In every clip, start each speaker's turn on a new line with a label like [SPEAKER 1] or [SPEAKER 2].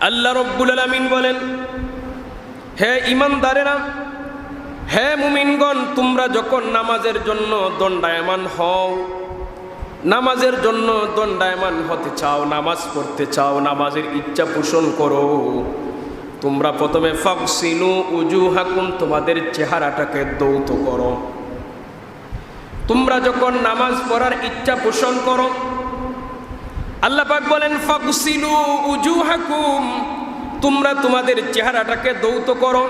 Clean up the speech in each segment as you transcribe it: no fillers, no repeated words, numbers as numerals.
[SPEAKER 1] আল্লাহ রাব্বুল আলামিন বলেন, হে ঈমানদারেরা, হে মুমিনগণ, তোমরা যখন নামাজের জন্য দণ্ডায়মান হও, নামাজের জন্য দণ্ডায়মান হতে চাও, নামাজ পড়তে চাও, নামাজের ইচ্ছা পোষণ করো, তোমরা প্রথমে ফাগসিলু উজুহাকুম, তোমাদের চেহারাটাকে ধৌত করো। তোমরা যখন নামাজ পড়ার ইচ্ছা পোষণ করো, আল্লাহ পাক বলেন ফাগসিলু উজুহাকুম, তোমরা তোমাদের চেহারাটাকে ধৌত করো।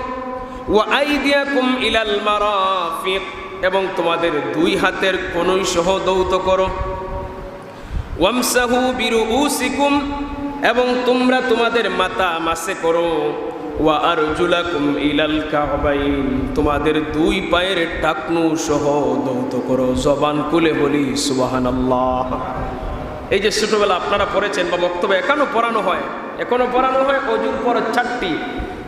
[SPEAKER 1] ওয়া আইদিয়াকুম ইলাল মারাফিক, এবং তোমাদের দুই হাতের কনুই সহ ধৌত করো। ওয়ামসাহু বিরুউসিকুম, এবং তোমরা তোমাদের মাথা মাসে করো। ওয়া আরজুলাকুম ইলাল কাবাইন, তোমাদের দুই পায়ের টাকনু সহ ধৌত করো। জবান খুলে বলি সুবহানাল্লাহ। এই যে ছোটবেলা আপনারা পড়েছেন বা বক্তব্য এখনো পড়ানো হয়, অজুর পর 4টি।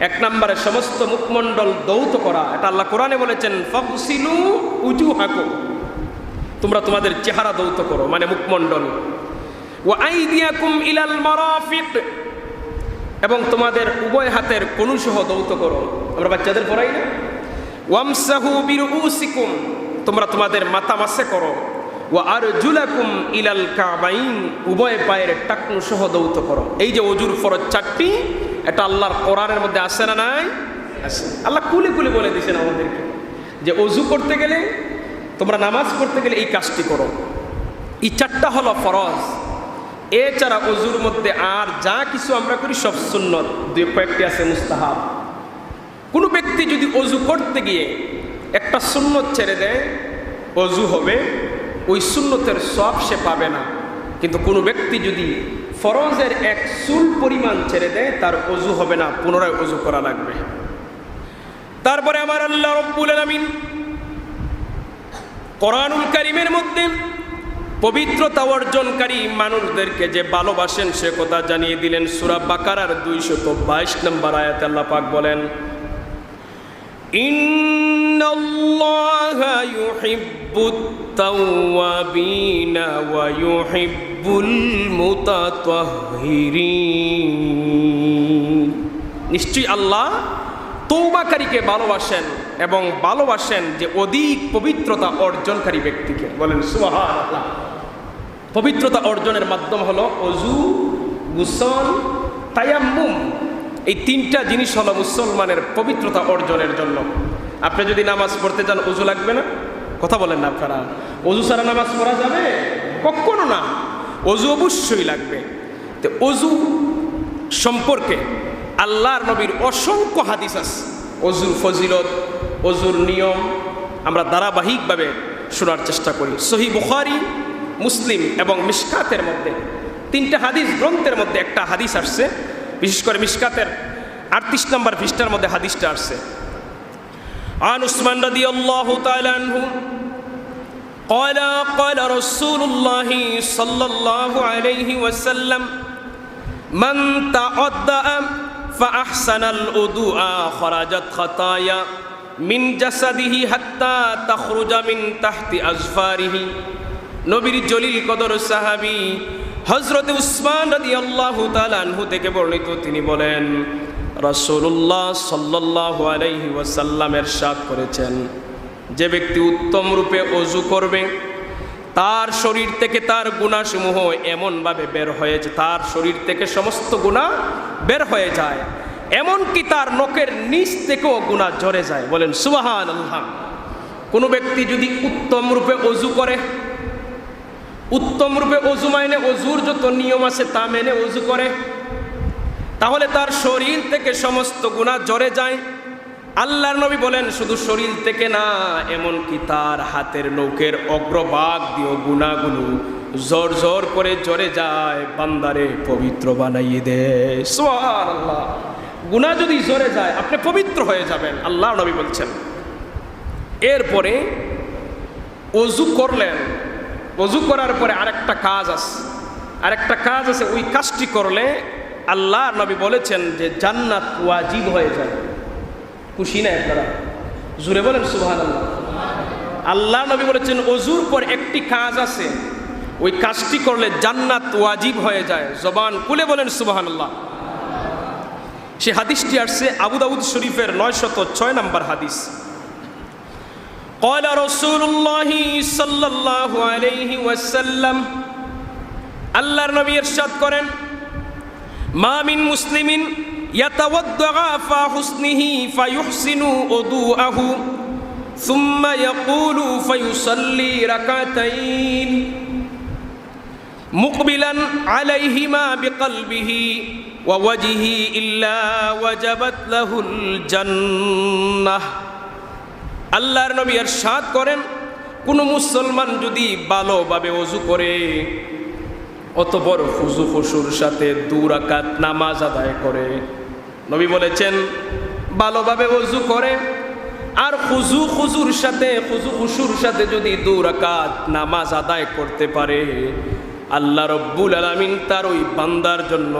[SPEAKER 1] 1 নম্বরে সমস্ত মুখমণ্ডল ধৌত করা, এটা আল্লাহ কোরআনে বলেছেন ফাগসিলু উজুহাকুম, তোমরা তোমাদের চেহারা ধৌত করো, মানে মুখমণ্ডল। ওয়া আইদিয়াকুম ইলাল মারাফিক, এবং তোমাদের উভয় হাতের কনুই সহ ধৌত করো। আমরা বাচ্চাদের পড়াই না? ওয়ামসাহু বিরুউসিকুম, তোমরা তোমাদের মাথা মাসে করো। ওয়া আরজুলাকুম ইলাল কাবাইন, উভয় পায়ের টাকনু সহ ধৌত করো। এই যে অজুর ফরজ 4টি, এটা আল্লাহর কোরআনের মধ্যে আছে না নাই? আছে। আল্লাহ কুলে কুলে বলে দিয়েছেন আমাদেরকে যে অজু করতে গেলে, তোমরা নামাজ পড়তে গেলে এই কাজটি করো। এই 4টা হলো ফরজ। এছাড়া অজুর মধ্যে আর যা কিছু আমরা করি সব সুন্নত, কয়েকটি আছে মুস্তাহাব। কোনো ব্যক্তি যদি অজু করতে গিয়ে একটা সুন্নত ছেড়ে দেয়, অজু হবে, ওই সুন্নতের সওয়াব সে পাবে না। কিন্তু কোনো ব্যক্তি যদি ফরজের 1 চুল পরিমাণ ছেড়ে দেয়, তার অজু হবে না, পুনরায় অজু করা লাগবে। তারপরে আমার আল্লাহ রাব্বুল আলামিন কোরআনুল কারীমের মধ্যে পবিত্রতা অর্জনকারী মানুষদেরকে যে ভালোবাসেন সে কথা জানিয়ে দিলেন। সূরা বাকারার 222 নম্বর আয়াতে আল্লাহ পাক বলেন, ইন্নাল্লাহা ইউহিব্বুত তাওয়াবিনা ওয়া ইউহিব্বুল মুতাতাহহিরিন, নিশ্চয়ই আল্লাহ তওবাকারীকে ভালোবাসেন এবং ভালোবাসেন যে অধিক পবিত্রতা অর্জনকারী ব্যক্তিকে। বলেন সুবহানাল্লাহ। পবিত্রতা অর্জনের মাধ্যম হলো অজু, গোসল, তায়াম্মুম। এই 3টা জিনিস হলো মুসলমানের পবিত্রতা অর্জনের জন্য। আপনি যদি নামাজ পড়তে চান, অজু লাগবে না? কথা বলেন না আপনারা? অজু ছাড়া নামাজ পড়া যাবে? কখনো না, অজু অবশ্যই লাগবে। তো অজু সম্পর্কে আল্লাহর নবীর অসংখ্য হাদিস আছে। অজুর ফজিলত, অজুর নিয়ম আমরা ধারাবাহিকভাবে শোনার চেষ্টা করি। সহিহ বুখারী, মুসলিম এবং মিশকাতের মধ্যে 3টা হাদিস গ্রন্থের মধ্যে একটা হাদিস আসছে, বিশেষ করে মিশকাতের 38 নম্বর পৃষ্ঠার মধ্যে হাদিসটা আসছে। আন উসমান রাদিয়াল্লাহু তাআলা আনহু قال قال رسول الله صلى الله عليه وسلم من تعدى فأحسن الوضوء خرجت خطايا من جسده حتى تخرج من تحت أظفاره। নবীর জলিল কদর সাহাবী হযরত উসমান রাদিয়াল্লাহু তাআলা আনহু থেকে বর্ণিত, তিনি বলেন রাসূলুল্লাহ সাল্লাল্লাহু আলাইহি ওয়াসাল্লাম ইরশাদ করেছেন, যে ব্যক্তি উত্তম রূপে ওযু করবে, তার শরীর থেকে তার গুনাহসমূহ এমনভাবে বের হয়েছে, তার শরীর থেকে সমস্ত গুনাহ বের হয়ে যায়, এমনকি তার নখের নিচ থেকেও গুনাহ ঝরে যায়। বলেন সুবহানাল্লাহ। কোনো ব্যক্তি যদি উত্তম রূপে ওযু করে, উত্তম রূপে ওযু মানে ওযুর যত নিয়ম আছে তা মেনে ওযু করে, তাহলে তার শরীর থেকে সমস্ত গুনাহ ঝরে যায়। আল্লাহর নবী বলেন শুধু শরীর থেকে না, এমনকি তার হাতের নখের অগ্রভাগ দিয়ে গুনাহগুলো জোর জোর করে ঝরে যায়, বান্দারে পবিত্র বানাইয়ে দেয়। সুবহানাল্লাহ। গুনাহ যদি ঝরে যায়, আপনি পবিত্র হয়ে যাবেন, আল্লাহর নবী বলছেন। এরপরে ওযু করলেন, ওযু করার পরে আরেকটা কাজ আছে, ওই কাজটি করলে আল্লাহর নবী বলেছেন যে জান্নাত ওয়াজিব হয়ে যায়। খুশি না আপনারা? জোরে বলেন সুবহানাল্লাহ। আল্লাহর নবী বলেছেন ওযুর পর একটি কাজ আছে, ওই কাজটি করলে জান্নাত ওয়াজিব হয়ে যায়। জবান খুলে বলেন সুবহানাল্লাহ। সে হাদিসটি আসছে আবু দাউদ শরীফের 906 নম্বর হাদিস। قال رسول الله صلى الله عليه وسلم, আল্লাহর নবী ইরশাদ করেন, মা মিন মুসলিমিন ইয়াতাওয়াদ্দা ফা হুসনিহি ফায়ুহসিনু উদুআহু সুম্মা ইয়াকুলু ফায়ুসাল্লি রাকাতাইন মুকবিলান আলাইহিমা বিকলবিহি ওয়া ওয়াজহি ইল্লা ওয়াজাবাত লাহুল জান্নাহ। আল্লাহর নবী ইরশাদ করেন, কোন মুসলমান যদি ভালোভাবে ওযু করে, অতঃপর খুজু খুশুর সাথে 2 রাকাত নামাজ আদায় করে, নবী বলেছেন ভালোভাবে ওযু করে আর খুজু খুশুর সাথে যদি 2 রাকাত নামাজ আদায় করতে পারে, আল্লাহ রব্বুল আলামিন তার ওই বান্দার জন্য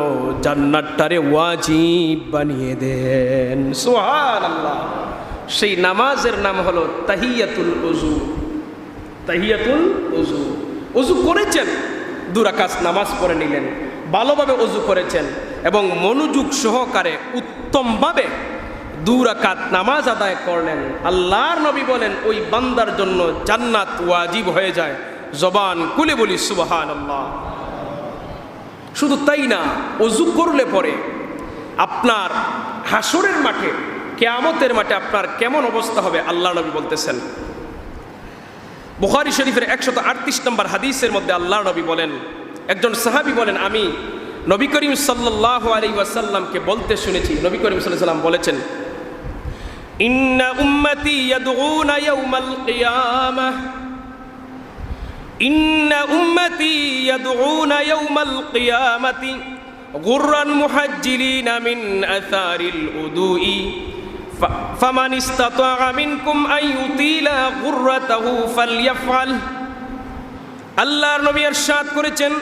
[SPEAKER 1] জান্নাতটারে ওয়াজিব বানিয়ে দেন। সুবহানাল্লাহ। সেই নামাজের নাম হলো তাহিয়াতুল ওযু। তাহিয়াতুল ওযু। ওযু করেছেন, 2 রাকাত নামাজ পড়ে নিলেন, ভালোভাবে ওযু করেছেন এবং মনোযোগ সহকারে উত্তমভাবে 2 রাকাত নামাজ আদায় করলেন, আল্লাহর নবী বলেন ওই বান্দার জন্য জান্নাত ওয়াজিব হয়ে যায়। জবান খুলে বলি সুবহানাল্লাহ। শুধু তাই না, ওযু করলে পরে আপনার হাসরের মাঠে, কিয়ামতের মাঠে আপনার কেমন অবস্থা হবে আল্লাহর নবী বলতেছেন। বুখারী শরীফের 138 নম্বর হাদিসের মধ্যে আল্লাহর নবী বলেন, একজন সাহাবী বলেন, আমি নবী করিম সাল্লাল্লাহু আলাইহি ওয়াসাল্লামকে বলতে শুনেছি, নবী করিম সাল্লাল্লাহু আলাইহি ওয়াসাল্লাম বলেছেন, ইন্না উম্মতি ইয়াদউনা ইয়াউমাল কিয়ামাহ, ইন্না উম্মতি ইয়াদউনা ইয়াউমাল কিয়ামাতি গুররান মুহাজ্জিলিনা মিন আসারিল উদুই ফামান ইসতাতা মিনকুম আন ইউতিলা গুররাতাহু ফালইফআল। আল্লাহর নবী ইরশাদ করেছেন,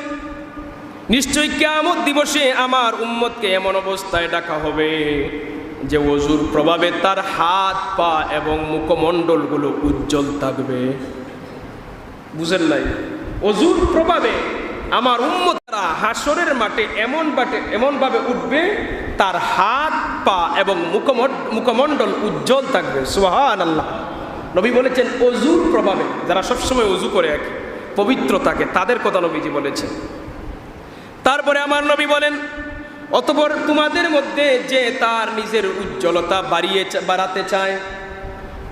[SPEAKER 1] নিশ্চয়ই কিয়ামত দিবসে আমার উম্মতকে এমন অবস্থায় ডাকা হবে যে ওযুর প্রভাবে তার হাত পা এবং মুখমণ্ডলগুলো উজ্জ্বল থাকবে। বুঝেন নাই? ওযুর প্রভাবে আমার উম্মতরা হাসরের মাঠে এমনভাবে উঠবে, তার হাত পা এবং মুখমণ্ডল উজ্জ্বল থাকবে। সুবহানাল্লাহ। নবী বলেছেন ওযুর প্রভাবে, যারা সবসময় ওযু করে পবিত্র থাকে তাদের কথা নবীজি বলেছেন। তারপরে আমার নবী বলেন, অতঃপর তোমাদের মধ্যে যে তার নিজের উজ্জ্বলতা বাড়াতে চায়,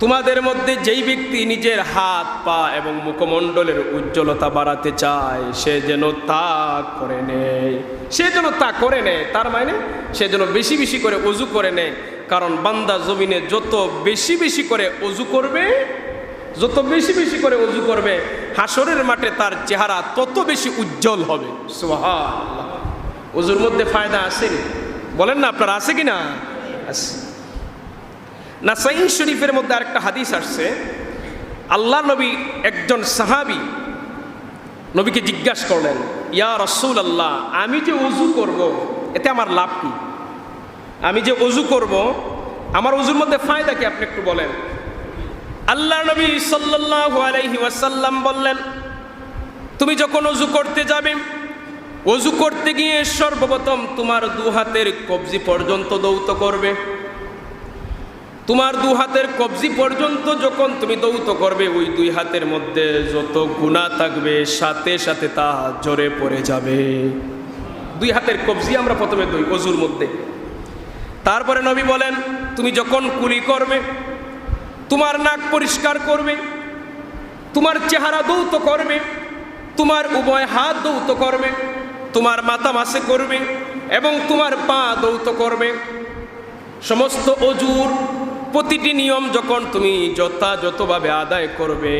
[SPEAKER 1] তোমাদের মধ্যে যেই ব্যক্তি নিজের হাত পা এবং মুখমণ্ডলের উজ্জ্বলতা বাড়াতে চায়, সে যেন তা করে নেয়। তার মানে সে যেন বেশি বেশি করে ওযু করে নেয়। কারণ বান্দা জমিনে যত বেশি বেশি করে ওযু করবে, হাসরের মাঠে তার চেহারা তত বেশি উজ্জ্বল হবে। সুবহানাল্লাহ। ওযুর মধ্যে ফায়দা আছে, বলেন না আপনারা, আছে কিনা? আছে। নাসাই শরীফের মধ্যে আরেকটা হাদিস আসছে, আল্লাহ নবী একজন সাহাবী নবীকে জিজ্ঞাসা করলেন, ইয়া রাসূলুল্লাহ, আমি যে ওযু করব এতে আমার লাভ কি? আমি যে ওযু করব, আমার ওযুর মধ্যে ফায়দা কি, আপনি একটু বলেন। আল্লাহ নবী সাল্লাল্লাহু আলাইহি ওয়াসাল্লাম বললেন, তুমি যখন ওযু করতে যাবে, ওযু করতে গিয়ে সর্বপ্রথম তোমার 2 হাতের কবজি পর্যন্ত দৌত করবে। তোমার 2 হাতের কবজি পর্যন্ত যখন তুমি দৌত করবে, ওই 2 হাতের মধ্যে যত গুনাহ থাকবে সাথে সাথে তা ঝরে পড়ে যাবে। 2 হাতের কবজি আমরা প্রথমে দই ওযুর মধ্যে। তারপরে নবী বলেন, তুমি যখন কুলি করবে, তোমার নাক পরিষ্কার করবে, তোমার চেহারা দৌত করবে, তোমার উভয় হাত দৌত করবে, তোমার মাথা মাসে করবে এবং তোমার পা দৌত করবে। সমস্ত ওযুর প্রতিটি নিয়ম যখন তুমি যথাযথভাবে আদায় করবে,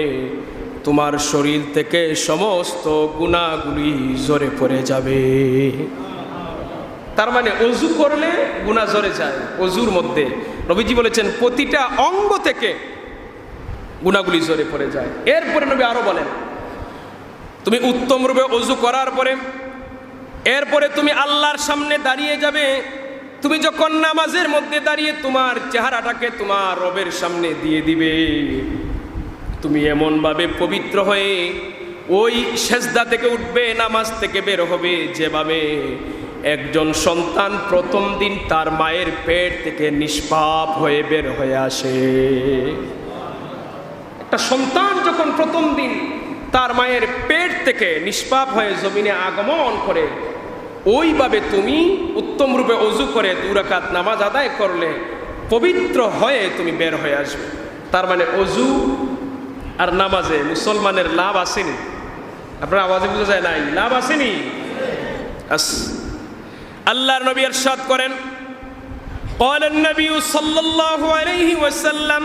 [SPEAKER 1] তোমার শরীর থেকে সমস্ত গুনাহগুলি ঝরে পড়ে যাবে। তার মানে ওযু করলে গুনাহ ঝরে যায়। ওযুর মধ্যে নবীজি বলেছেন প্রতিটা অঙ্গ থেকে গুনাহগুলি ঝরে পড়ে যায়। এরপরে নবী আরো বলেন, তুমি উত্তম রূপে ওযু করার পরে এরপরে তুমি আল্লাহর সামনে দাঁড়িয়ে যাবে। তুমি যখন নামাজের মধ্যে দাঁড়িয়ে তোমার চেহারাটাকে তোমার রবের সামনে দিয়ে দিবে, তুমি এমনভাবে পবিত্র হয়ে ওই সেজদা থেকে উঠবে, নামাজ থেকে বের হবে, যেভাবে একজন সন্তান প্রথম দিন তার মায়ের পেট থেকে নিষ্পাপ হয়ে বের হয়ে আসে। একটা সন্তান যখন প্রথম দিন তার মায়ের পেট থেকে নিষ্পাপ হয়ে জমিনে আগমন করে, ওইভাবে তুমি উত্তম রূপে অজু করে 2 রাকাত নামাজ আদায় করলে পবিত্র হয়ে তুমি বের হয়ে আসবে। তার মানে অজু আর নামাজে মুসলমানের লাভ আসেনি? আপনার আওয়াজে বোঝা যায় নাই? লাভ আসেনি? আল্লাহর নবী ইরশাদ করেন, قال النبي صلى الله عليه وسلم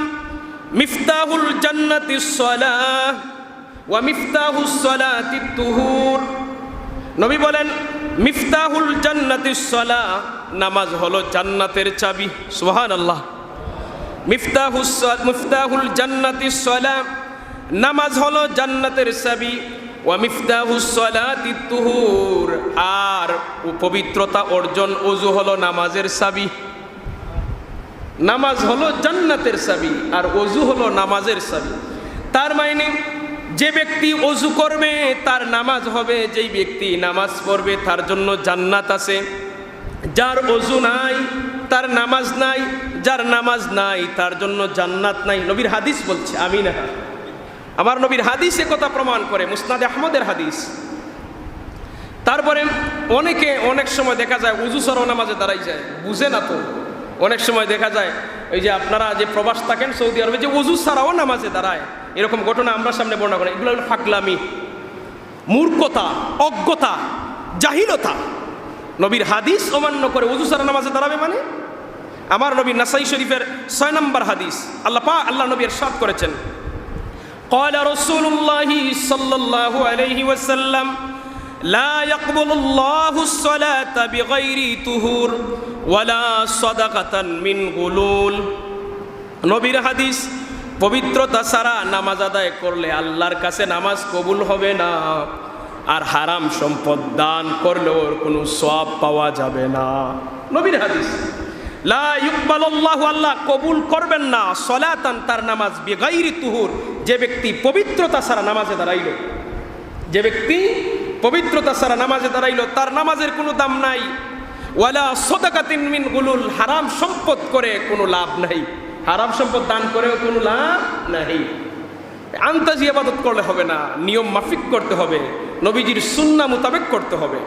[SPEAKER 1] مفتاح الجنة الصلاة ومفتاح الصلاة الطهور। নবী বলেন মিফতাহুল জান্নাতিস সালাহ, নামাজ হলো জান্নাতের চাবি। সুবহানাল্লাহ। মিফতাহুল জান্নাতিস সালাহ, নামাজ হলো জান্নাতের চাবি। ওয়া মিফতাহুস সালাতিত তুহুর, আর পবিত্রতা অর্জন ওযু হলো নামাজের চাবি। নামাজ হলো জান্নাতের চাবি আর ওযু হলো নামাজের চাবি। তার মানে যে ব্যক্তি ওযু করবে তার নামাজ হবে, যেই ব্যক্তি নামাজ পড়বে তার জন্য জান্নাত আছে। যার ওযু নাই তার নামাজ নাই, যার নামাজ নাই তার জন্য জান্নাত নাই। নবীর হাদিস বলছে, আমি না, আমার নবীর হাদিস এ কথা প্রমাণ করে, মুসনাদে আহমদের হাদিস। তারপরে অনেকে অনেক সময় দেখা যায় ওযু ছাড়াও নামাজে দাঁড়াই যায়, বুঝে না তো। অনেক সময় দেখা যায় ওই যে আপনারা যে প্রবাস থাকেন সৌদি আরবে, যে ওযু ছাড়াও নামাজে দাঁড়ায়, এরকম ঘটনা আমরা সামনে বর্ণনা করি। এগুলো হলো ফাকলামি, মূর্খতা, অজ্ঞতা, জাহিলতা। নবীর হাদিস অমান্য করে ওযু ছাড়া নামাজে দাঁড়াবে মানে? আমার নবী নাসাই শরীফের 6 নম্বর হাদিস, আল্লাহ নবী ইরশাদ করেছেন, قال رسول الله صلى الله عليه وسلم لا يقبل الله الصلاة بغير طهور ولا صدقة من غلول। নবীর হাদিস, পবিত্রতা ছাড়া নামাজ আদায় করলে আল্লাহর কাছে নামাজ কবুল হবে না, আর হারাম সম্পদ দান করলেও কোনো সওয়াব পাওয়া যাবে না। নবীর হাদিস, লা ইকবালুল্লাহু, আল্লাহ কবুল করবেন না, সলাতান, তার নামাজ, বিগাইরি তুহুর, যে ব্যক্তি পবিত্রতা ছাড়া নামাজে দাঁড়াইল, যে ব্যক্তি পবিত্রতা ছাড়া নামাজে দাঁড়াইল তার নামাজের কোনো দাম নাই। ওয়ালা সাদাকাতিন মিন গুলুল, হারাম সম্পদ করে কোনো লাভ নাই, হারাম সম্পদ দান করেও কোনো লাভ নাই। আন্তাজি ইবাদত করলে হবে না, নিয়ম মাফিক করতে হবে, নবীজির সুন্নাহ মোতাবেক করতে হবে।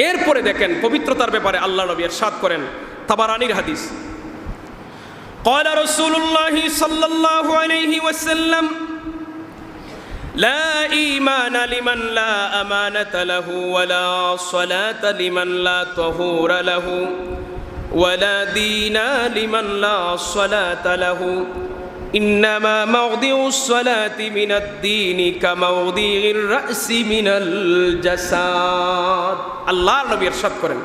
[SPEAKER 1] এরপরে দেখেন পবিত্রতার ব্যাপারে আল্লাহ নবী ইরশাদ করেন, তাবারানির হাদিস, قال رسول الله صلى الله عليه وسلم لا إيمان لمن لا أمانة له ولا صلاة لمن لا طهور له ولا دين لمن لا صلاة له إنما موضع الصلاة من الدين كموضع الرأس من الجسد। الله নবী ইরশাদ করেন,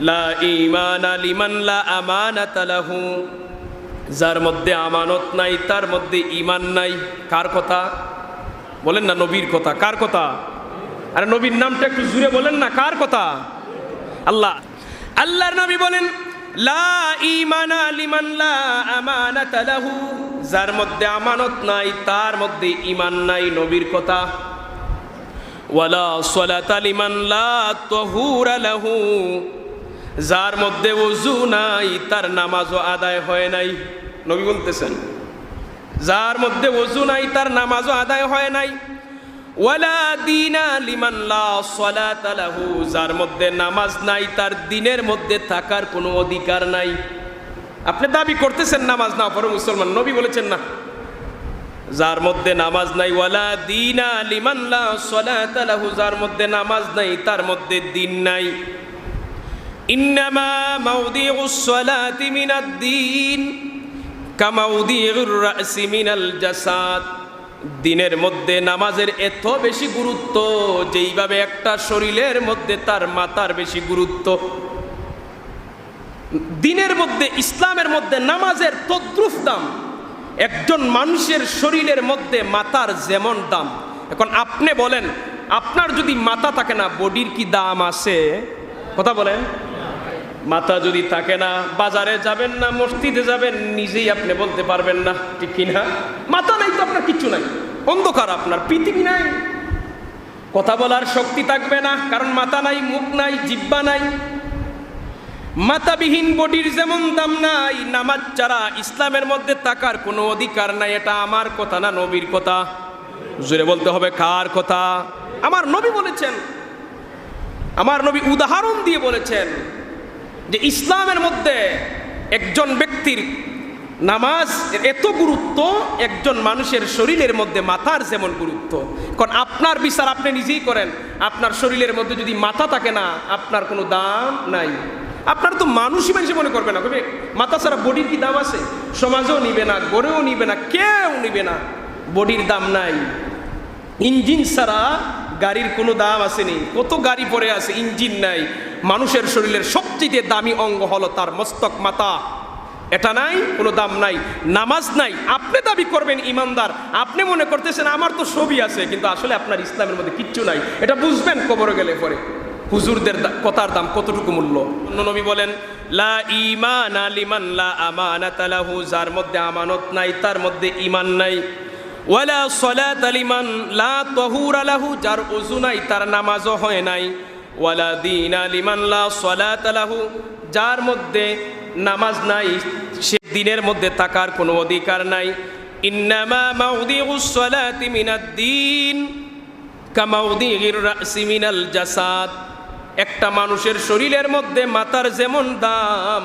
[SPEAKER 1] লা ঈমান লিমান লা আমানাতা লাহু, যার মধ্যে আমানত নাই তার মধ্যে ঈমান নাই। কার কথা বলেন না? নবীর কথা। কার কথা? আরে নবীর নামটা একটু জুড়ে বলেন না, কার কথা? আল্লাহ। আল্লাহর নবী বলেন, লা ঈমানা লিমান লা আমানাতা লাহু, যার মধ্যে আমানত নাই তার মধ্যে ঈমান নাই, নবীর কথা। ওয়ালা সালাতা লিমান লা তাহুরা লাহু, যার মধ্যে ওযু নাই তার নামাজও আদায় হয় নাই। নবী বলতেছেন, যার মধ্যে ওযু নাই তার নামাজও আদায় হয় নাই। ওয়ালা দীনা লিমান লা সালাতা লাহু, যার মধ্যে নামাজ নাই তার দ্বীনের মধ্যে থাকার কোনো অধিকার নাই। আপনি দাবি করতেছেন নামাজ না পড়ো মুসলমান, নবী বলেছেন না, যার মধ্যে নামাজ নাই, ওয়ালা দীনা লিমান লা সালাতা লাহু, যার মধ্যে নামাজ নাই তার মধ্যে দ্বীন নাই। ইন্নামা মাওদিউস সালাতি মিনাদ দ্বীন কামাউদিউর রাসি মিনাল জাসাদ, দিনের মধ্যে নামাজের এত বেশি গুরুত্ব যেইভাবে একটা শরীরের মধ্যে তার মাথার বেশি গুরুত্ব। দিনের মধ্যে, ইসলামের মধ্যে নামাজের তদ্রুপ দাম। একজন মানুষের শরীরের মধ্যে মাথার যেমন দাম। এখন আপনি বলেন, আপনার যদি মাথা থাকে না, বডির কি দাম আছে? কথা বলেন। মাথা যদি থাকে না, বাজারে যাবেন না, মসজিদে যাবেন, নিজেই আপনি বলতে পারবেন না, ঠিক কিনা? মাথা নাই তো আপনার কিচ্ছু নাই, অন্ধকার, আপনার পৃথিবী নাই। কথা বলার শক্তি থাকবে না, কারণ মাথা নাই, মুখ নাই, জিহ্বা নাই। মাথাবিহীন বডির যেমন দাম নাই, নামাজ ছাড়া ইসলামের মধ্যে থাকার কোনো অধিকার নাই। এটা আমার কথা না, নবীর কথা। জোরে বলতে হবে কার কথা? আমার নবী বলেছেন, আমার নবী উদাহরণ দিয়ে বলেছেন যে ইসলামের মধ্যে একজন ব্যক্তির নামাজ এত গুরুত্ব, একজন মানুষের শরীরের মধ্যে মাথার যেমন গুরুত্ব। কারণ আপনার বিচার আপনি নিজেই করেন, আপনার শরীরের মধ্যে যদি মাথা থাকে না, আপনার কোনো দাম নাই। আপনার তো মানুষই মানুষ মনে করবে না, কবে মাথা ছাড়া বডির কি দাম আছে? সমাজও নিবে না, গড়েও নিবে না, কেউ নিবে না, বডির দাম নাই। ইঞ্জিন ছাড়া গাড়ির কোনো দাম আসেনি। কত গাড়ি পরে আছে, ইঞ্জিন নাই। মানুষের শরীরের সবচেয়ে দামি অঙ্গ হলো তার মস্তক, মাথা। এটা নাই, কোনো দাম নাই। নামাজ নাই, আপনি দাবি করবেন ইমানদার, আপনি মনে করতেছেন আমার তো সবই আছে, কিন্তু আসলে আপনার ইসলামের মধ্যে কিচ্ছু নাই। এটা বুঝবেন কবরে গেলে পরে, হুজুরদের কথার দাম কতটুকু মূল্য। নবী বলেন, লা ঈমানা লিমান লা আমানাতা লাহু, যার মধ্যে আমানত নাই তার মধ্যে ঈমান নাই। ওয়ালা সলাতা লিমান লা তাহুরা লাহু, যার ওযু নাই তার নামাজও হয় নাই। ওয়ালা দীনা লিমান লা সলাতা লাহু, যার মধ্যে নামাজ নাই সে দিনের মধ্যে থাকার কোনো অধিকার নাই। ইন্নামা মাউদিউস সলাতি মিনাদ দ্বীন কামাউদিউর রাসি মিনাল জাসাদ, একটা মানুষের শরীরের মধ্যে মাথার যেমন দাম,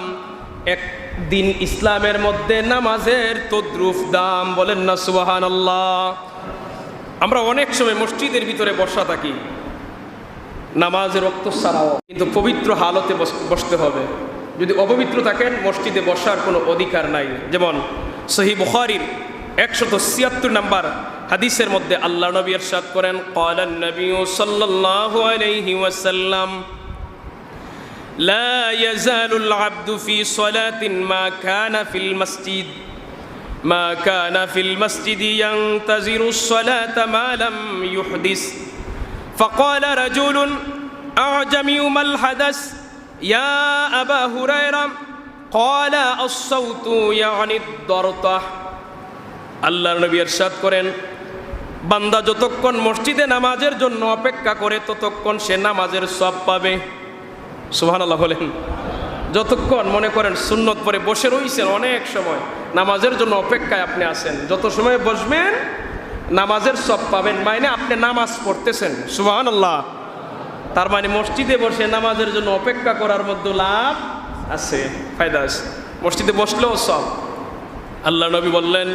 [SPEAKER 1] একদিন ইসলামের মধ্যে নামাজের তদ্রুপ দাম। বলেন না সুবহানাল্লাহ। আমরা অনেক সময় মসজিদের ভিতরে বসা থাকি, নামাজের ওয়াক্ত ছাড়াও, কিন্তু পবিত্র হালতে বসতে হবে। যদি অপবিত্র থাকেন মসজিদে বসার কোনো অধিকার নাই। যেমন সহিহ বুখারীর 176 নম্বর হাদিসের মধ্যে আল্লাহ নবী ইরশাদ করেন, ক্বালান নবী সাল্লাল্লাহু আলাইহি ওয়াসাল্লাম, লা ইয়াজালুল আবদু ফি সালাতিন মা কানা ফিল মাসজিদ মা কানা ফিল মাসজিদ ইয়ানতাজিরুস সালাতা মা লাম ইউহদিস। ফাকালা রাজুলুন আ'জামিউ মাল হাদাস ইয়া আবা হুরায়রা, ক্বালা আস-সাউতু ইয়ানি ad-দারতাহ। আল্লাহর নবী ইরশাদ করেন, বান্দা যতক্ষণ মসজিদে নামাজের জন্য অপেক্ষা করে ততক্ষণ সে নামাজের সওয়াব পাবে। সুবহানাল্লাহ বলেন। যতক্ষণ মনে করেন সুন্নত পরে বসে রইছেন, অনেক সময় নামাজের জন্য অপেক্ষায় আপনি আছেন, যত সময় বসবেন নামাজের সওয়াব পাবেন। মানে আপনি নামাজ পড়তেছেন। সুবহানাল্লাহ। তার মানে মসজিদে বসে নামাজের জন্য অপেক্ষা করার মধ্যে লাভ আছে, ফায়দা আছে। মসজিদে বসলেও সওয়াব। আল্লাহ নবী বললেন,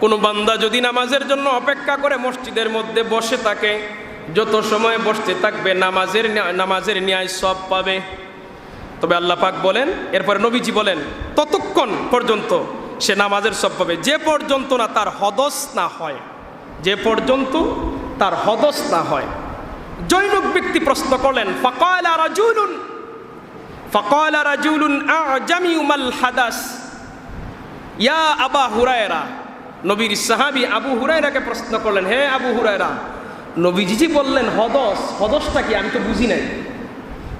[SPEAKER 1] কোনো বান্দা যদি নামাজের জন্য অপেক্ষা করে মসজিদের মধ্যে বসে থাকে, যত সময় বসতে থাকবে নামাজের ন্যায় সওয়াব পাবে। তবে আল্লাহ পাক বলেন, এরপরে নবীজি বলেন, ততক্ষণ পর্যন্ত সে নামাজের সওয়াব পাবে যে পর্যন্ত না তার হদস না হয়, যে পর্যন্ত তার হদস না হয়। জৈনক ব্যক্তি প্রশ্ন করলেন, ফাকালা রাজুলুন আ'জামিউ মাল হাদাস ইয়া আবা হুরায়রা। নবীর সাহাবী আবু হুরায়রাকে প্রশ্ন করলেন, হে আবু হুরায়রা, নবীজি বললেন হদস, হদসটা কি? আমি তো বুঝি নাই।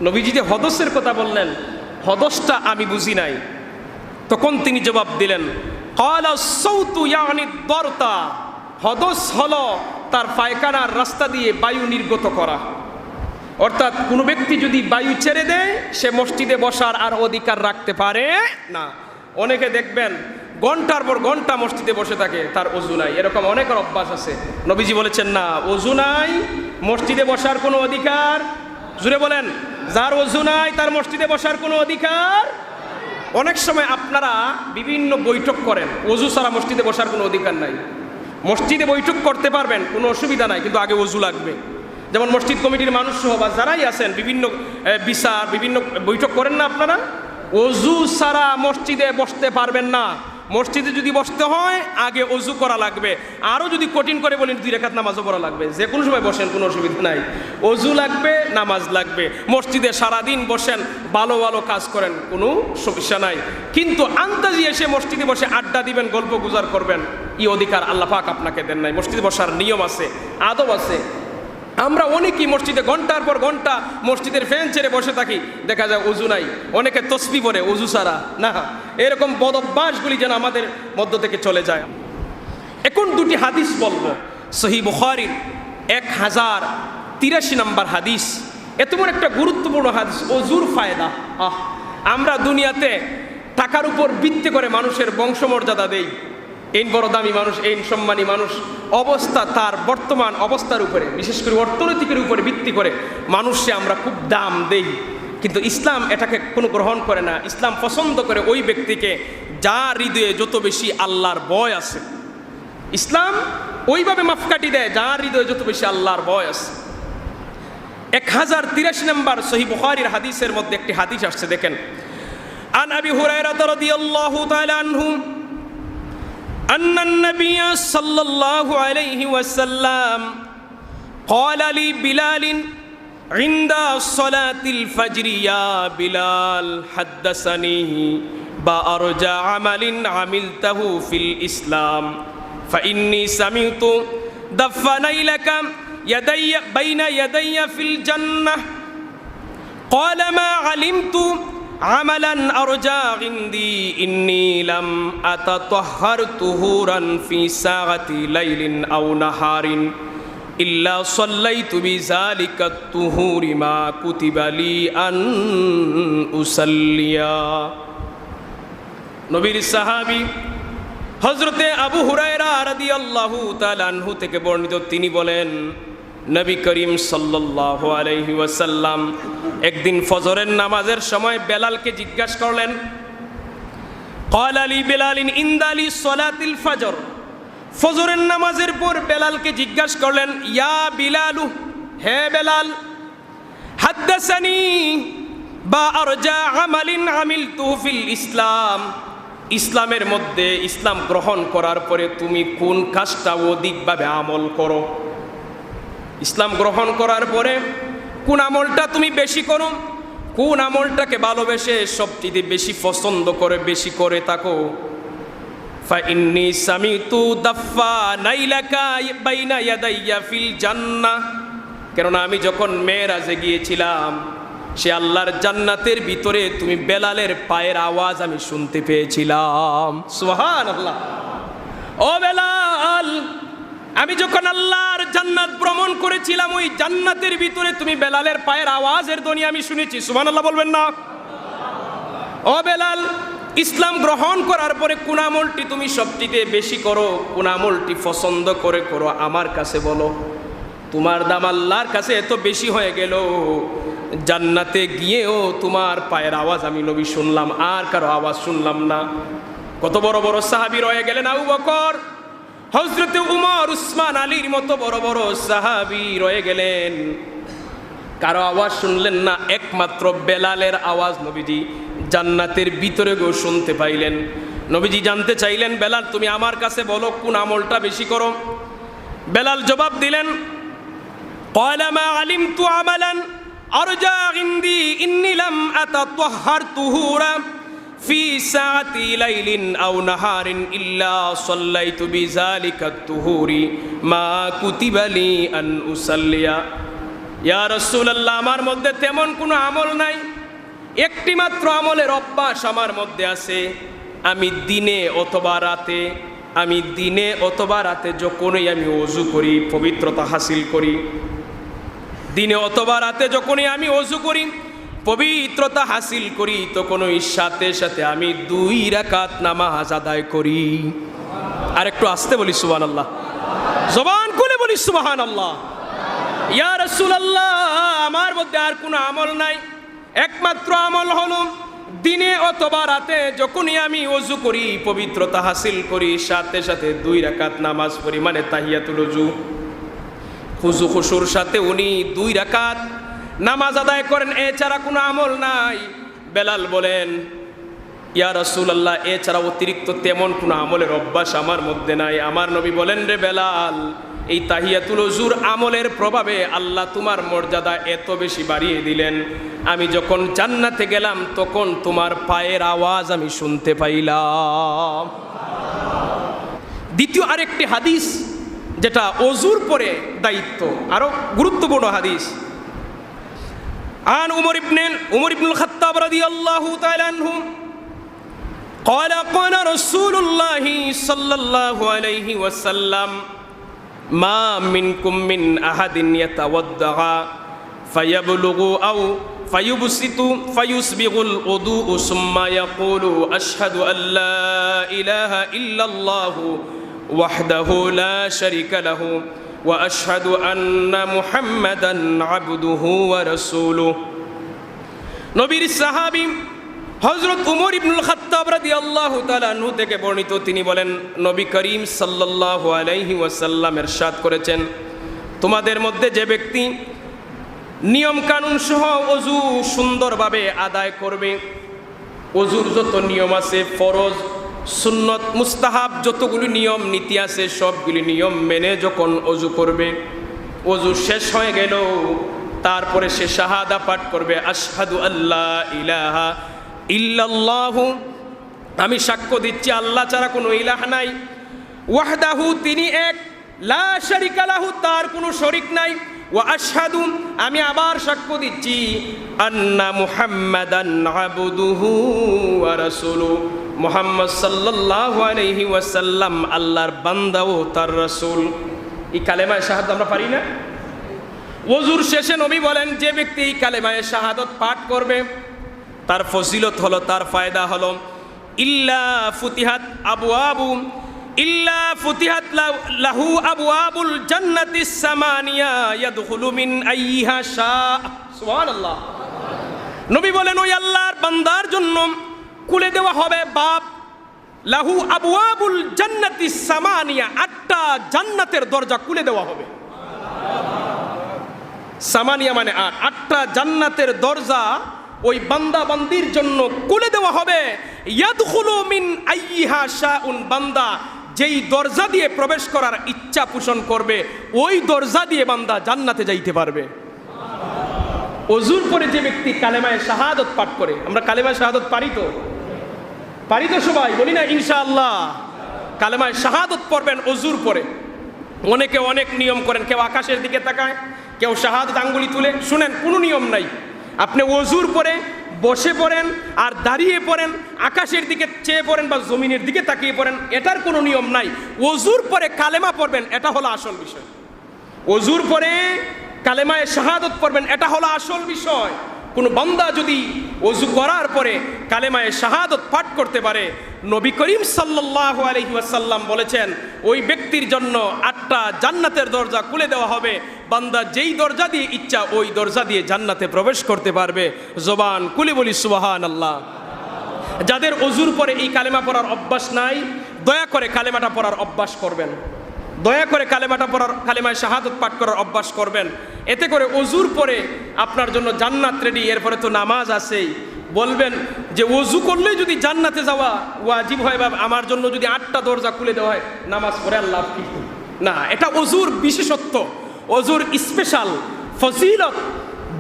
[SPEAKER 1] নবীজি যে হদসের কথা বললেন, হদসটা আমি বুঝি নাই। তখন তিনি জবাব দিলেন, ক্বালা আস-সাউতু ইয়ানি ad-দারতা, হদস হলো তার পায়খানার রাস্তা দিয়ে বায়ু নির্গত করা। অর্থাৎ কোনো ব্যক্তি যদি বায়ু ছেড়ে দেয়, সে মসজিদে বসার আর অধিকার রাখতে পারে না। অনেকে দেখবেন ঘন্টার পর ঘন্টা মসজিদে বসে থাকে, তার ওযু নাই। এরকম অনেকের অভ্যাস আছে। নবীজি বলেছেন, না, ওযু নাই, মসজিদে বসার কোনো অধিকার। জুড়ে বলেন, যার ওযু নাই তার মসজিদে বসার কোনো অধিকার। অনেক সময় আপনারা বিভিন্ন বৈঠক করেন, ওযু ছাড়া মসজিদে বসার কোনো অধিকার নাই। মসজিদে বৈঠক করতে পারবেন, কোনো অসুবিধা নাই, কিন্তু আগে ওযু লাগবে। যেমন মসজিদ কমিটির মানুষ সহ বা যারাই আছেন, বিভিন্ন বিচার, বিভিন্ন বৈঠক করেন না আপনারা, ওযু ছাড়া মসজিদে বসতে পারবেন না। মসজিদে যদি বসতে হয় আগে ওযু করা লাগবে। আরও যদি কঠিন করে বলেন 2 রাকাত নামাজও পড়া লাগবে। যে কোনো সময় বসেন, কোনো অসুবিধা নাই, ওযু লাগবে, নামাজ লাগবে। মসজিদে সারাদিন বসেন, ভালো ভালো কাজ করেন, কোনো সমস্যা নাই। কিন্তু আন্তাজি এসে মসজিদে বসে আড্ডা দিবেন, গল্প গুজার করবেন, এই অধিকার আল্লাহ পাক আপনাকে দেন নাই। মসজিদে বসার নিয়ম আছে, আদব আছে। আমরা অনেকেই মসজিদে ঘন্টার পর ঘন্টা মসজিদের ফ্যান ছেড়ে বসে থাকি, দেখা যায় ওযু নাই। অনেকে তসবিহ পড়ে ওযু ছাড়া। না, এরকম বদ অভ্যাসগুলি যেন আমাদের মধ্য থেকে চলে যায়। এখন 2টি হাদিস বলবো। সহিহ বুখারীর 1003 83 নম্বর হাদিস, এত বড় একটা গুরুত্বপূর্ণ হাদিস, অজুর ফায়দা। আমরা দুনিয়াতে টাকার উপর ভিত্তি করে মানুষের বংশমর্যাদা দেই। এই বড় দামি মানুষ, এই সম্মানী মানুষ, অবস্থা তার বর্তমান অবস্থার উপরে, বিশেষ করে অর্থনৈতিকের উপরে ভিত্তি করে মানুষকে আমরা খুব দাম দেই। কিন্তু ইসলাম এটাকে কোনো গ্রহণ করে না। ইসলাম পছন্দ করে ওই ব্যক্তিকে যার হৃদয়ে যত বেশি আল্লাহর ভয় আছে। ইসলাম ওইভাবে মাপকাঠি দেয় যার হৃদয়ে যত বেশি আল্লাহর ভয় আছে। 1083 নম্বর সহিহ বুখারীর হাদিসের মধ্যে একটি হাদিস আসছে, দেখেন। আন আবি হুরায়রা রাদিয়াল্লাহু তাআলা আনহু أن النبي صلى الله عليه وسلم قال لبلال عند صلاة الفجر يا بلال حدثني بأرجى عمل عملته في الإسلام فإني سمعت دفني لك يدي بين يدي في الجنة قال ما علمت عملا أرجى عندي إني لم أتطهر طهورا في ساعة ليل أو نهار إلا صليت بذلك الطهور ما كتب لي أن أصليا। নবীর সাহাবী হযরতে আবু হুরায়রা রাদিয়াল্লাহু তাআলা আনহু থেকে বর্ণিত, তিনি বলেন, নবী করিম সাল্লাল্লাহু আলাইহি ওয়াসাল্লাম একদিন ফজরের নামাজের সময় বেলালকে জিজ্ঞাসা করলেন, ক্বালা লি বেলালিন ইনদালি সলাতিল ফজর, ফজরের নামাজের পর বেলালকে জিজ্ঞাসা করলেন, ইয়া বিলালু, হে বেলাল, হাদ্দাসানি বা আরজা আমালিন আমিলতু ফিল ইসলাম, ইসলামের মধ্যে ইসলাম গ্রহণ করার পরে তুমি কোন কাজটা অধিকভাবে আমল করো? ইসলাম গ্রহণ করার পরে কোন আমলটা তুমি বেশি করো, কোন আমলটাকে ভালোবেসে সবচেয়ে বেশি পছন্দ করে বেশি করে থাকো? ফাইন্নী সামিতু দাফফানাইলাকা বাইনা ইয়াদাইয়া ফিল জান্নাহ, কেননা আমি যখন মেরাজে গিয়েছিলাম সে আল্লাহর জান্নাতের ভিতরে তুমি বেলালের পায়ের আওয়াজ আমি শুনতে পেয়েছিলাম। সুবহানাল্লাহ। ও বেলাল, আমি যখন আল্লাহর জান্নাত ভ্রমণ করেছিলাম ওই জান্নাতের ভিতরে তুমি বেলালের পায়ের আওয়াজের ধ্বনি আমি শুনেছি। সুবহানাল্লাহ বলবেন না? ও বেলাল, ইসলাম গ্রহণ করার পরে কোন আমলটি তুমি সবচেয়ে বেশি করো, কোন আমলটি পছন্দ করে করো, আমার কাছে বলো। তোমার দাম আল্লাহর কাছে এত বেশি হয়ে গেল, জান্নাতে গিয়েও তোমার পায়ের আওয়াজ আমি নবী শুনলাম, আর কারো আওয়াজ শুনলাম না। কত বড় বড় সাহাবী রয়ে গেলেন, আবু বকর, হযরতে উমর, উসমান, আলীর মতো বড় বড় সাহাবী রয়ে গেলেন, কারো আওয়াজ শুনলেন না, একমাত্র বেলালের আওয়াজ নবীজি জান্নাতের ভিতরে গো শুনতে পাইলেন। নবীজি জানতে চাইলেন, বেলাল তুমি আমার কাছে বলো কোন আমলটা বেশি করো? বেলাল জবাব দিলেন, ক্বালা মা আলিমতু আমালান আরজা ইনদি ইন্নী লাম আতাতাহহার তুহুরা ফি সাআতি লাইলিন আও নাহারিন ইল্লা সাল্লাইতু বিযালিকা তুহুরি মা কুতিবা লি আন উসাল্লিয়া। ইয়া রাসূলুল্লাহ, আমার মধ্যে তেমন কোনো আমল নাই, একটি মাত্র আমলের অভ্যাস আমার মধ্যে আছে। আমি দিনে অথবা রাতে যখনই আমি ওযু করি, পবিত্রতা হাসিল করি, দিনে অথবা রাতে যখনই আমি ওযু করি, পবিত্রতা হাসিল করি, তখনই সাথে সাথে আমি 2 রাকাত নামাজ আদায় করি। আর একটু আস্তে বলি সুবহানাল্লাহ, জবান খুলে বলি সুবহানাল্লাহ। ইয়া রাসূলুল্লাহ, আমার মধ্যে আর কোনো আমল নাই, একমাত্র আমল হলো দিনে অথবা রাতে যখনই আমি ওযু করি, পবিত্রতা হাসিল করি, সাথে সাথে 2 রাকাত নামাজ পড়ি, মানে তাহিয়াতুল ওযু। খুশু খুশুর সাথে উনি 2 রাকাত নামাজ আদায় করেন, এছাড়া কোনো আমল নাই। বেলাল বলেন, ইয়া রাসূলুল্লাহ, এছাড়া অতিরিক্ত তেমন কোনো আমলের অভ্যাস আমার মধ্যে নাই। আমার নবী বলেন, রে বেলাল, এই তাহিয়াতুল ওযুর আমলের প্রভাবে আল্লাহ তোমার মর্যাদা এত বেশি বাড়িয়ে দিলেন, আমি যখন জান্নাতে গেলাম তখন তোমার পায়ের আওয়াজ আমি শুনতে পাইলাম। দ্বিতীয় আরেকটি হাদিস, যেটা ওযুর পরে দায়িত্ব, আরো গুরুত্বপূর্ণ হাদিস। আন উমর ইবনুল খাত্তাব রাদিয়াল্লাহু তাআলা আনহু قال قال رسول الله صلى الله عليه وسلم মা মিনকুম মিন আহাদিন ইয়াতাওয়াদ্দা ফায়াবলুগু আও ফায়ুবসিতু ফায়ুসবিগুল উদু সুম্মা ইয়াকুলু আশহাদু আল্লা ইলাহা ইল্লাল্লাহু ওয়াহদাহু লা শারীকা লাহু ওয়া আশহাদু আন্না মুহাম্মাদান আবদুহু ওয়া রাসূলুহু। নবীর সাহাবী হযরত উমর ইবনুল খাত্তাব রাদিয়াল্লাহু তাআলা আনহু থেকে বর্ণিত, তিনি বলেন নবী করিম সাল্লাল্লাহু আলাইহি ওয়াসাল্লাম ইরশাদ করেছেন, তোমাদের মধ্যে যে ব্যক্তি নিয়ম কানুন সহ ওযু সুন্দরভাবে আদায় করবে, ওযুর যত নিয়ম আছে, ফরজ সুন্নত মুস্তাহাব যতগুলি নিয়ম নীতি আছে, সবগুলি নিয়ম মেনে যখন ওযু করবে, ওযু শেষ হয়ে গেল, তারপরে সে শাহাদা পাঠ করবে, আশহাদু আল্লা ইলাহা ইল্লাল্লাহু, আমি সাক্ষ্য দিচ্ছি আল্লাহ ছাড়া কোনো ইলাহ নাই, ওয়াহদাহু, তিনি এক, লা শারীকা লাহু, তার কোনো শরীক নাই, ওয়া আশহাদু, আমি আবার সাক্ষ্য দিচ্ছি, আন্না মুহাম্মাদান আবদুহু ওয়া রাসূলুহু, মুহাম্মদ সাল্লাল্লাহু আলাইহি ওয়াসাল্লাম আল্লাহর বান্দা ও তার রাসূল। এই কালেমায়ে শাহাদাত আমরা পারি না? ওযুর শেষে নবী বলেন, যে ব্যক্তি এই কালেমায়ে শাহাদাত পাঠ করবে তার ফজিলত হলো, তার ফায়দা হলো, ইল্লা ফুতিহাত লাহু আবওয়াবুল জান্নাতিস সামানিয়া ইয়াদখুলু মিন আইয়িহা শা। সুবহানাল্লাহ। নবী বলেন ওই আল্লাহর বান্দার জন্য খুলে দেওয়া হবে বাব, লাহু আবওয়াবুল জান্নাতিস সামানিয়া, 8টা জান্নাতের দরজা খুলে দেওয়া হবে। সামানিয়া মানে 8টা জান্নাতের দরজা ওই বান্দা বান্দির জন্য খুলে দেওয়া হবে। ইয়াদখুলু মিন আইয়িহা শাউন, বান্দা যেই দরজা দিয়ে প্রবেশ করার ইচ্ছা পোষণ করবে ওই দরজা দিয়ে বান্দা জান্নাতে যাইতে পারবে। ওযুর পরে যে ব্যক্তি কালেমায়ে শাহাদাত পাঠ করে, আমরা কালেমায়ে শাহাদাত পারি তো সবাই, বলি না ইনশাআল্লাহ? কালেমায়ে শাহাদাত পড়বেন ওযুর পরে। অনেকে অনেক নিয়ম করেন, কেউ আকাশের দিকে তাকায়, কেউ শাহাদাত আঙ্গুলি তুলে। শুনেন, কোনো নিয়ম নাই। আপনি ওযুর পরে বসে পড়েন আর দাঁড়িয়ে পড়েন, আকাশের দিকে চেয়ে পড়েন বা জমিনের দিকে তাকিয়ে পড়েন, এটার কোনো নিয়ম নাই। ওযুর পরে কালেমা পড়বেন, এটা হলো আসল বিষয়। ওযুর পরে কালেমায়ে শাহাদাত পড়বেন, এটা হলো আসল বিষয়। কোনো বান্দা যদি ওযু করার পরে কালেমায়ে শাহাদাত পাঠ করতে পারে, নবী করিম সাল্লাল্লাহু আলাইহি ওয়াসাল্লাম বলেছেন ওই ব্যক্তির জন্য 8টা জান্নাতের দরজা খুলে দেওয়া হবে। বান্দা যেই দরজা দিয়ে ইচ্ছা ওই দরজা দিয়ে জান্নাতে প্রবেশ করতে পারবে। জবান খুলে বলি সুবহানাল্লাহ। যাদের ওযুর পরে এই কালেমা পড়ার অভ্যাস নাই, দয়া করে কালেমাটা পড়ার অভ্যাস করবেন। দয়া করে কালেমায়ে শাহাদাত পাঠ করার অভ্যাস করবেন। এতে করে ওযুর পরে আপনার জন্য জান্নাত রেডি। এরপরে তো নামাজ আছেই। বলবেন যে ওযু করলেই যদি জান্নাতে যাওয়া ওয়াজিব হয়, বা আমার জন্য যদি 8টা দরজা খুলে দেওয়া হয়, নামাজ পড়ে আর লাভ কি? না, এটা ওযুর বিশেষত্ব, ওযুর স্পেশাল ফজিলত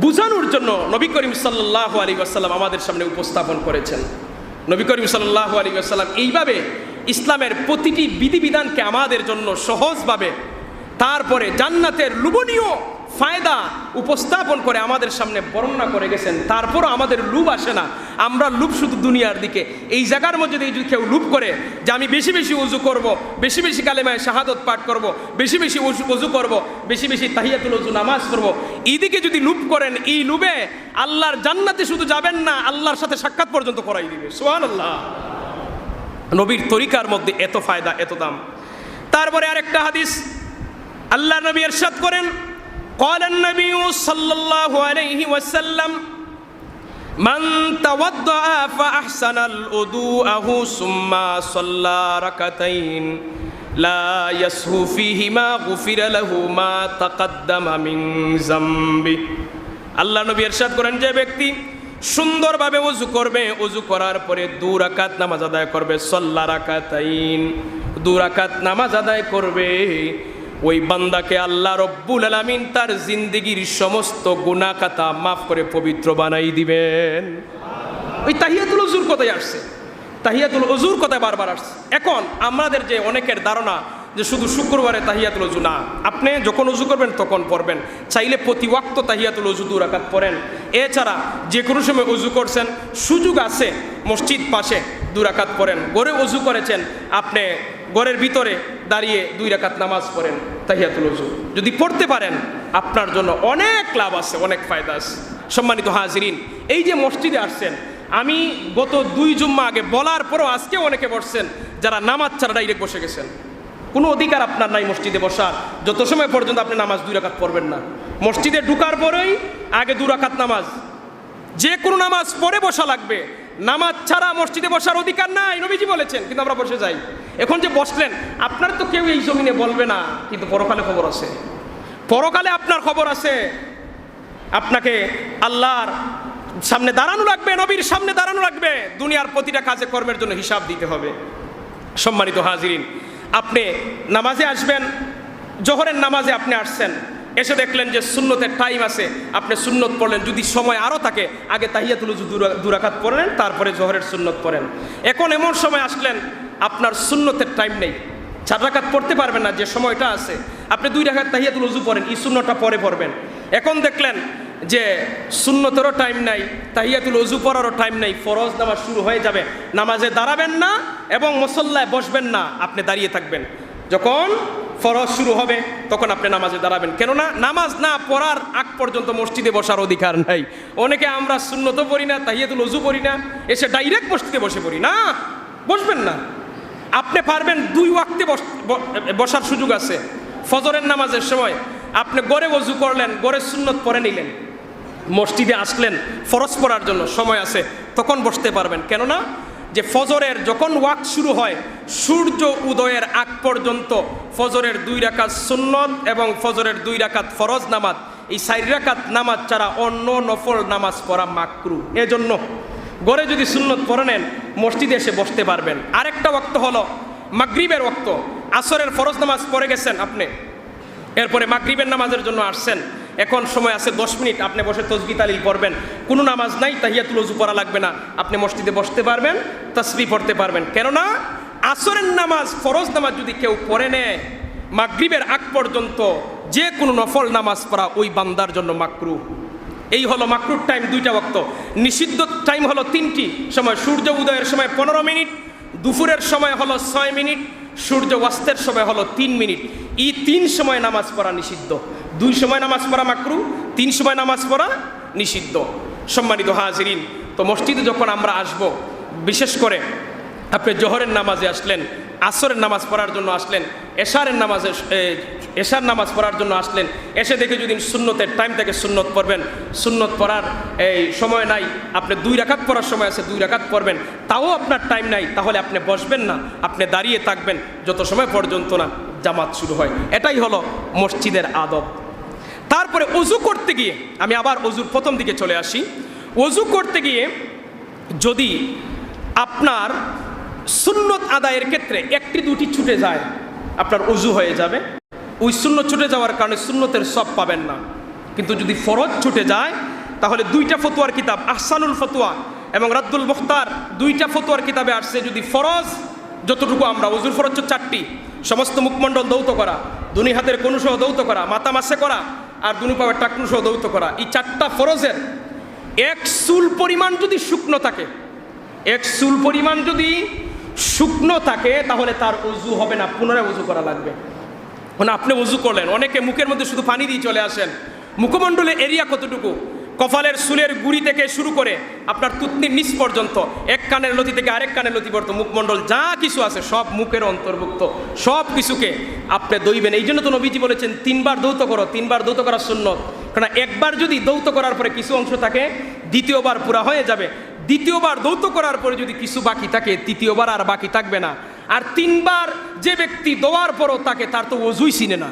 [SPEAKER 1] বুঝানোর জন্য নবী করিম সাল্লাল্লাহু আলাইহি ওয়াসাল্লাম আমাদের সামনে উপস্থাপন করেছেন। নবী করিম সাল্লাল্লাহু আলাইহি ওয়াসাল্লাম এইভাবে ইসলামের প্রতিটি বিধিবিধানকে আমাদের জন্য সহজভাবে, তারপরে জান্নাতের লোভনীয় ফায়দা উপস্থাপন করে আমাদের সামনে বর্ণনা করে গেছেন। তারপরও আমাদের লোভ আসে না, আমরা লোভ শুধু দুনিয়ার দিকে। এই জায়গার মধ্যে যদি কেউ লোভ করে যে আমি বেশি বেশি ওযু করব, বেশি বেশি কালেমায়ে শাহাদাত পাঠ করব, বেশি বেশি ওযু করব, বেশি বেশি তাহিয়াতুল ওযু নামাজ করব, এইদিকে যদি লোভ করেন, এই লোভে আল্লাহর জান্নাতে শুধু যাবেন না, আল্লাহর সাথে সাক্ষাৎ পর্যন্ত করাই দিবে। সুবহানাল্লাহ। নবীর তরিকার মধ্যে এত ফায়দা, এত দাম। তারপরে আরেকটা হাদিস, আল্লাহ নবী ইরশাদ করেন, قال النبي صلى الله عليه وسلم من توضأ فأحسن الوضوء ثم صلى ركعتين لا يسهو فيهما غفر له ما تقدم من ذنبه। আল্লাহ নবী ইরশাদ করেন, যে ব্যক্তি সুন্দরভাবে ওযু করবে, ওযু করার পরে 2 রাকাত নামাজ আদায় করবে, সাল্লা রাকাতাইন, 2 রাকাত নামাজ আদায় করবে, ওই বান্দাকে আল্লাহ রব্বুল আলামিন তার জিন্দেগির সমস্ত গুনাহ খাতা মাফ করে পবিত্র বানাই দিবেন। ওই তাহিয়াতুল ওযুর কথাই আসছে, তাহিয়াতুল ওযুর কথা বারবার আসছে। এখন আমাদের যে অনেকের ধারণা যে শুধু শুক্রবারে তাহিয়াতুল ওযু, না, আপনি যখন ওযু করবেন তখন পড়বেন। চাইলে প্রতি ওয়াক্ত তাহিয়াতুল ওযু 2 রাকাত পড়েন। এছাড়া যে কোনো সময় ওযু করছেন, সুযোগ আছে, মসজিদ পাশে 2 রাকাত পড়েন। ঘরে ওযু করেছেন, আপনি ঘরের ভিতরে দাঁড়িয়ে 2 রাকাত নামাজ পড়েন তাহিয়াতুল ওযু। যদি পড়তে পারেন আপনার জন্য অনেক লাভ আছে, অনেক ফায়দা আছে। সম্মানিত হাজিরিন, এই যে মসজিদে আসছেন, আমি গত 2 জুম্মা আগে বলার পরও আজকে অনেকে বসছেন যারা নামাজ ছাড়া ডাইরেক্ট বসে গেছেন। কোনো অধিকার আপনার নাই মসজিদে বসার, যত সময় পর্যন্ত আপনি নামাজ 2 রাকাত পড়বেন না। মসজিদে ঢুকার পরেই আগে 2 রাকাত নামাজ, যে কোনো নামাজ পড়ে বসা লাগবে। নামাজ ছাড়া মসজিদে বসার অধিকার নাই, নবীজি বলেছেন, কিন্তু আমরা বসে যাই। এখন যে বসলেন, আপনার তো কেউ এই জমিনে বলবে না, কিন্তু পরকালে খবর আছে। পরকালে আপনার খবর আছে। আপনাকে আল্লাহর সামনে দাঁড়ানো লাগবে, নবীর সামনে দাঁড়ানো লাগবে। দুনিয়ার প্রতিটা কাজে কর্মের জন্য হিসাব দিতে হবে। সম্মানিত হাজিরিন, আপনি নামাজে আসবেন, জোহরের নামাজে আপনি আসছেন, এসে দেখলেন যে সুন্নতের টাইম আছে, আপনি সুন্নত পড়লেন। যদি সময় আরও থাকে, আগে তাহিয়াতুল ওযু 2 রাকাত পড়লেন, তারপরে জোহরের সুন্নত পড়েন। এখন এমন সময় আসলেন আপনার সুন্নতের টাইম নেই, 4 রাকাত পড়তে পারবেন না, যে সময়টা আছে আপনি 2 রাকাত তাহিয়াতুল ওযু পড়েন, এই সুন্নতটা পরে পড়বেন। এখন দেখলেন যে সুন্নতেরও টাইম নাই, তাহিয়াতুল ওযু পড়ারও টাইম নাই, ফরজ নামাজ শুরু হয়ে যাবে। নামাজে দাঁড়াবেন না এবং মুসল্লায় বসবেন না, আপনি দাঁড়িয়ে থাকবেন। যখন ফরজ শুরু হবে তখন আপনি নামাজে দাঁড়াবেন। কেননা নামাজ না পড়ার আগ পর্যন্ত মসজিদে বসার অধিকার নাই। অনেকে আমরা সুন্নতও পড়ি না, তাহিয়াতুল ওযু পড়ি না, এসে ডাইরেক্ট মসজিদে বসে পড়ি। না, বসবেন না। আপনি পারবেন 2 ওয়াক্তে বসার সুযোগ আছে। ফজরের নামাজের সময় আপনি গড়ে ওযু করলেন, গড়ে সুন্নত পড়ে নিলেন, মসজিদে আসলেন ফরজ পড়ার জন্য, সময় আছে, তখন বসতে পারবেন। কেননা যে ফজরের যখন ওয়াক্ত শুরু হয়, সূর্য উদয়ের আগ পর্যন্ত ফজরের 2 রাকাত সুন্নত এবং ফজরের 2 রাকাত ফরজ নামাজ, এই 4 রাকাত নামাজ ছাড়া অন্য নফল নামাজ পড়া মাকরু। এজন্য ঘরে যদি সুন্নত পড়ে নেন, মসজিদে এসে বসতে পারবেন। আরেকটা ওয়াক্ত হলো মাগরিবের ওয়াক্ত। আসরের ফরজ নামাজ পড়ে গেছেন আপনি, এরপরে মাগরিবের নামাজের জন্য আসছেন, এখন সময় আছে 10 মিনিট, আপনি বসে তাসবিহ তাহলিল পড়বেন। কোনো নামাজ নাই, তাহিয়াতুল ওযু পড়া লাগবে না, আপনি মসজিদে বসতে পারবেন, তাসবিহ পড়তে পারবেন। কেননা আসরের নামাজ, ফরজ নামাজ যদি কেউ পড়ে নেয়, মাগরিবের আগ পর্যন্ত যে কোনো নফল নামাজ পড়া ওই বান্দার জন্য মাকরুহ। এই হলো মাকরুর টাইম, 2টা ওয়াক্ত। নিষিদ্ধ টাইম হলো 3টি সময়। সূর্য উদয়ের সময় 15 মিনিট, দুপুরের সময় হলো 6 মিনিট, সূর্য অস্তের সময় হলো 3 মিনিট। এই 3 সময় নামাজ পড়া নিষিদ্ধ। 2 সময় নামাজ পড়া মাকরু, 3 সময় নামাজ পড়া নিষিদ্ধ। সম্মানিত হাজিরিন, তো মসজিদে যখন আমরা আসব, বিশেষ করে আপনি জোহরের নামাজে আসলেন, আসরের নামাজ পড়ার জন্য আসলেন, এশার নামাজ পড়ার জন্য আসলেন, এসে দেখে যদি সুন্নতের টাইম থেকে সুন্নত পড়বেন, সুন্নত পড়ার এই সময় নাই, আপনি 2 রাকাত পড়ার সময় আছে 2 রাকাত পড়বেন, তাও আপনার টাইম নাই, তাহলে আপনি বসবেন না, আপনি দাঁড়িয়ে থাকবেন যত সময় পর্যন্ত না জামাত শুরু হয়। এটাই হলো মসজিদের আদব। তারপরে ওযু করতে গিয়ে, আমি আবার ওযুর প্রথম দিকে চলে আসি। ওযু করতে গিয়ে যদি আপনার সুন্নত আদায়ের ক্ষেত্রে 1-2টি ছুটে যায়, আপনার ওযু হয়ে যাবে। ওই সুন্নত ছুটে যাওয়ার কারণে সুন্নতের সব পাবেন না। কিন্তু যদি ফরজ ছুটে যায়, তাহলে 2টা ফতোয়ার কিতাব, আহসানুল ফতোয়া এবং রাদ্দুল মুখতার, 2টা ফতোয়ার কিতাবে আসছে, যদি ফরজ যতটুকু আমরা, ওযুর ফরজ 4টি, সমস্ত মুখমণ্ডল দৌত করা, দুই হাতের কনুসহ দৌত করা, মাথা মাসে করা, আর দুই পায়ের টাকনুসহ দৌত করা, এই 4টা ফরজের 1 চুল পরিমাণ যদি শুকনো থাকে, 1 চুল পরিমাণ যদি শুকনো থাকে, তাহলে তার ওযু হবে না, পুনরায় ওযু করা লাগবে। মানে আপনি ওযু করলেন, অনেকে মুখের মধ্যে শুধু পানি দিয়ে চলে আসেন। মুখমণ্ডলের এরিয়া কতটুকু? কপালের চুলের গুড়ি থেকে শুরু করে আপনার তুতনির নিচ পর্যন্ত, এক কানের লতি থেকে আরেক কানের লতি পর্যন্ত মুখমণ্ডল যা কিছু আছে সব মুখের অন্তর্ভুক্ত, সব কিছুকে আপনি দইবেন। এই জন্য তো নবীজি বলেছেন 3 বার দৌত করো, 3 বার দৌত করা সুন্নত। কারণ একবার যদি দৌত করার পরে কিছু অংশ থাকে, দ্বিতীয়বার পুরা হয়ে যাবে। দ্বিতীয়বার দৌত করার পরে যদি কিছু বাকি থাকে, তৃতীয়বার আর বাকি থাকবে না। আর 3 বার যে ব্যক্তি দোয়ার পরও তাকে, তার তো ওযুই চিনে না,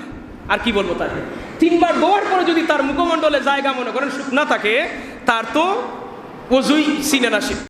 [SPEAKER 1] আর কি বলবো তাকে। 3 বার দোয়ার পরে যদি তার মুখমণ্ডলে জায়গা মনে করেন শুকনা থাকে, তার তো ওযুই চিনে না।